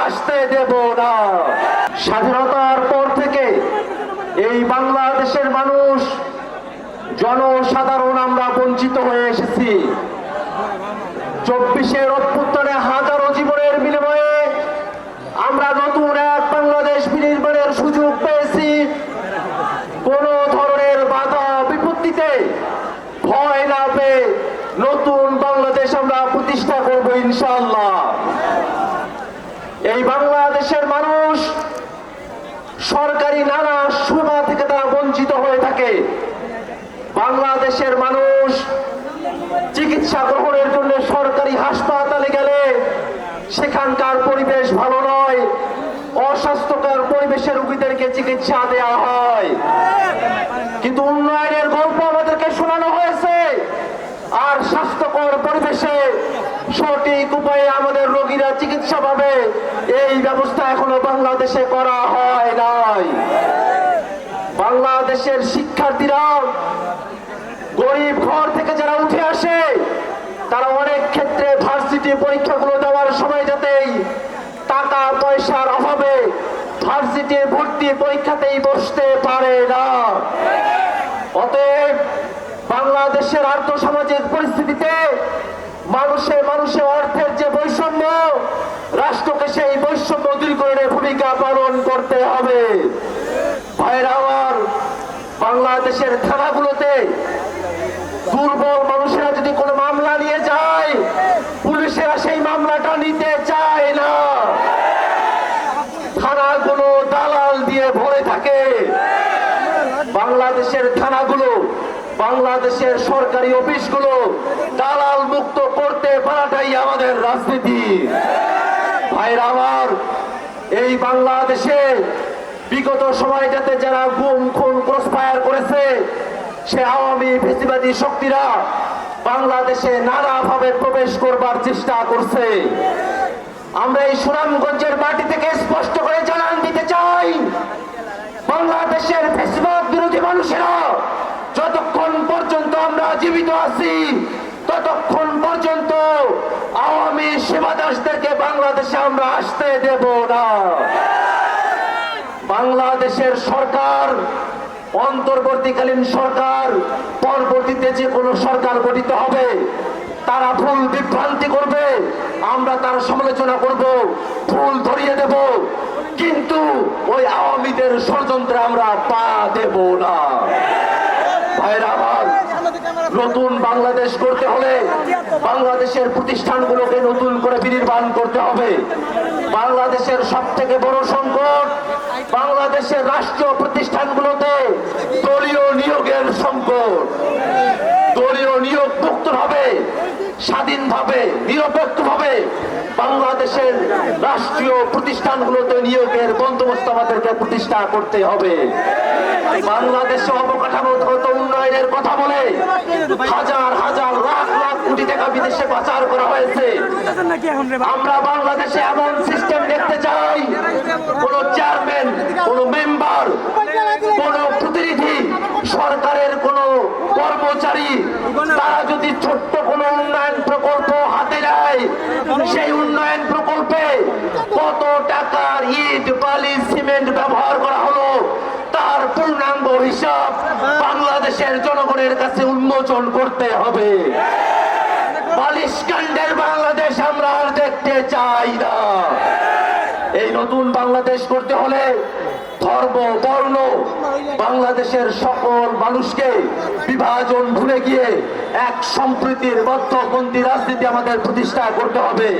আসতে দেব না। স্বাধীনতার পর থেকে এই বাংলাদেশের মানুষ, জনসাধারণ আমরা বঞ্চিত হয়ে এসেছি। 24-এর অভ্যুত্থানে হাজারো জীবনের বিনিময়ে আমরা নতুন এক বাংলাদেশ বিনির্মাণের সুযোগ পেয়েছি। কোন ধরনের বাধা বিপত্তিতে ভয় না পেয়ে নতুন বাংলাদেশ আমরা প্রতিষ্ঠা করব ইনশাআল্লাহ। এই বাংলাদেশের মানুষ সরকারি নানা সুবিধা থেকে তারা বঞ্চিত হয়ে থাকে। বাংলাদেশের মানুষ চিকিৎসা গ্রহণের জন্য সরকারি হাসপাতালে গেলে সেখানকার পরিবেশ ভালো নয়, অস্বাস্থ্যকর পরিবেশে রোগীদেরকে চিকিৎসা দেওয়া হয়। কিন্তু উন্নয়নের গল্প আমাদেরকে শোনানো হয়েছে, আর স্বাস্থ্যকর পরিবেশে সঠিক উপায়ে আমাদের রোগীরা চিকিৎসা পাবে এই ব্যবস্থা এখনো বাংলাদেশে করা হয় নাই। বাংলাদেশের শিক্ষার্থীরা গরিব ঘর থেকে যারা উঠে আসে, তারা অনেক ক্ষেত্রে ভার্সিটি পরীক্ষাগুলো দেওয়ার সময় যাতেই টাকা পয়সার অভাবে ভার্সিটি ভর্তি পরীক্ষাতেই বসতে পারে না। অতএব বাংলাদেশের আর্থসামাজিক পরিস্থিতিতে মানুষে মানুষে অর্থের যে বৈষম্য, রাষ্ট্রকে সেই বৈষম্য দূরীকরণের ভূমিকা পালন করতে হবে। ভাইরা আমার, বাংলাদেশের থানাগুলোতে দুর্বল মানুষেরা যদি কোনো মামলা নিয়ে যায়, পুলিশেরা সেই মামলাটা নিতে চায় না। থানাগুলো দালাল দিয়ে ভরে থাকে। বাংলাদেশের থানাগুলো, বাংলাদেশের সরকারি অফিসগুলো দালাল মুক্ত করতে পারাটাই আমাদের রাজনীতি। ভাইরা আমার, এই বাংলাদেশে বিগত সময়টাতে যারা গুম খুন ক্রসফায়ার করেছে, সে আওয়ামী ফ্যাসিবাদী শক্তিরা বাংলাদেশে নানাভাবে প্রবেশ করবার চেষ্টা করছে। আমরা এই সুনামগঞ্জের মাটি থেকে স্পষ্ট করে জানান দিতে চাই, বাংলাদেশের ফ্যাসিবাদ বিরোধী মানুষেরা যতক্ষণ পর্যন্ত আমরা জীবিত আছি, ততক্ষণ পর্যন্ত আওয়ামী সেবাদাসদেরকে বাংলাদেশে আমরা আসতে দেব না। বাংলাদেশের সরকার, অন্তর্বর্তীকালীন সরকার, পরবর্তীতে যে কোনো সরকার গঠিত হবে, তারা ভুল বিভ্রান্তি করবে, আমরা তার সমালোচনা করব, ভুল ধরিয়ে দেব, কিন্তু ওই আওয়ামীদের ষড়যন্ত্রে আমরা পা দেব না। ভাইরা আমার, নতুন বাংলাদেশ করতে হলে বাংলাদেশের প্রতিষ্ঠানগুলোকে নতুন করে বিনির্মাণ করতে হবে। বাংলাদেশের সব থেকে বড় সংকট, বাংলাদেশের রাষ্ট্রীয় প্রতিষ্ঠানগুলোতে দলীয় নিয়োগের সংকট। দলীয় নিয়োগ মুক্ত হবে, স্বাধীনভাবে নিরপেক্ষভাবে বাংলাদেশের রাষ্ট্রীয় প্রতিষ্ঠানগুলোতে নিয়োগের বন্দোবস্ত আমাদেরকে প্রতিষ্ঠা করতে হবে। বাংলাদেশে অবকাঠামোগত উন্নয়নের কথা বলে হাজার হাজার লাখ লাখ কোটি টাকা বিদেশে পাচার করা হয়েছে। আমরা বাংলাদেশে এমন সিস্টেম দেখতে চাই, কোন চেয়ারম্যান, কোন মেম্বার, কোন প্রতিনিধি, সরকারের কোন কর্মচারী, তারা যদি ছোট্ট কোনো উন্নয়ন প্রকল্প হাতে নেয়, সেই উন্নয়ন প্রকল্পে কত টাকার ইট, বালি, সিমেন্ট ব্যবহার করা হলো, তার পূর্ণাঙ্গ হিসাব বাংলাদেশের জনগণের কাছে উন্মোচন করতে হবে। বালিশকাণ্ডের বাংলাদেশ আমরা আর দেখতে চাই না। এই নতুন বাংলাদেশ করতে হলে ধর্ম, বর্ণ, বাংলাদেশের সকল মানুষকে বিভাজন ভুলে গিয়ে এক সম্প্রীতির মধ্যপন্থী রাজনীতি আমাদের প্রতিষ্ঠা করতে হবে।